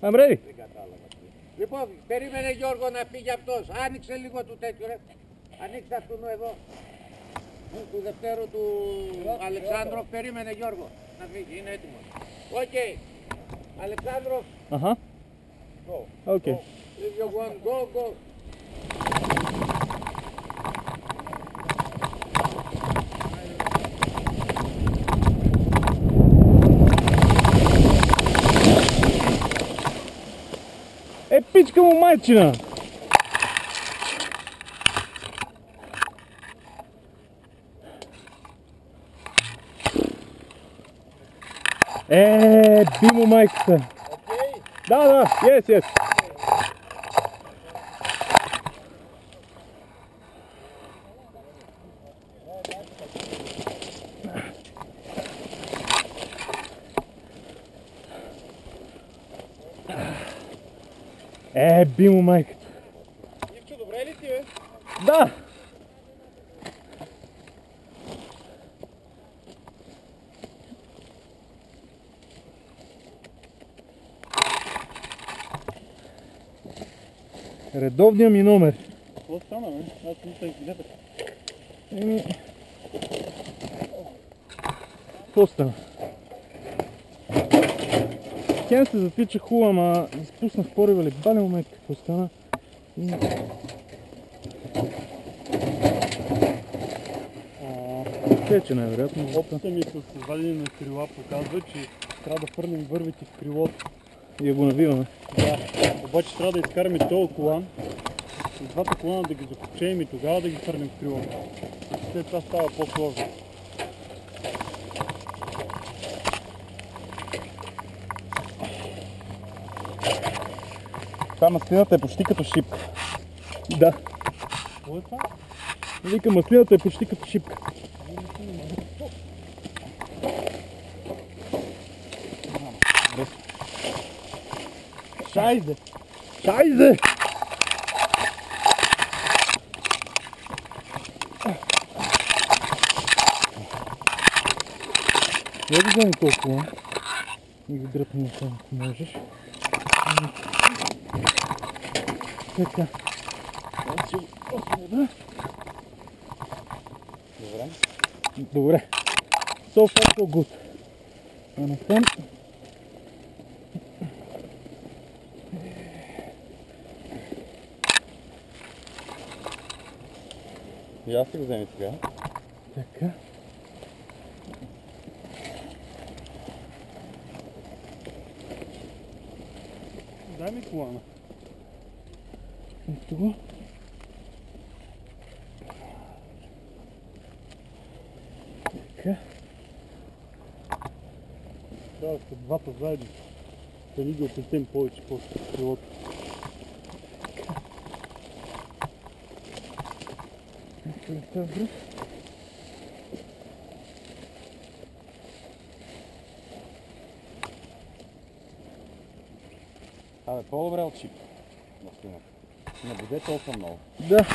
I'm ready. Λοιπόν, περίμενε Γιώργο να φύγει αυτός. Άνοιξε λίγο του τέτοιο ρε. Ανοίξτε αυτού εδώ. Του δευτέρου του Αλεξάνδρου. Περίμενε Γιώργο να φύγει. Είναι έτοιμος. Οκ. Αλεξάνδρου. Ага. Go. Okay. If you want, go, go. Пичка му майчина! Би му майката! Окей? Да, yes. Би му майката! Ивчо, добре ли си, бе? Да! Редовния ми номер. Какво стана, бе? Аз мисля и гледах. Какво стана? Хем се затича хубава, ама изпуснах порива ли бале момент какво стана. Тече най-вероятно. Опита ми с вадене на крила показва, че трябва да фърнем вървите в крилото. И да го навиваме. Да, обаче трябва да изкараме този колан и двата колана да ги закопчеем и тогава да ги фърнем в крилото. След това става по-сложно. Та маслината е почти като шипка. Да. Какво е това? Вика, маслината е почти като шипка. Шайзе! Шайзе! Я го вземи толкова. И го дръпни само, ако можеш. Така. Добре. So far so good. Understand? И аз си го вземи сега. Така. Дай ми колана. Ето го. Така. Трябва да са двата заедно. Да ни ги опитем повече после крилото. Добре. Абе, по-добре от шип. Не буде толкова много. Да.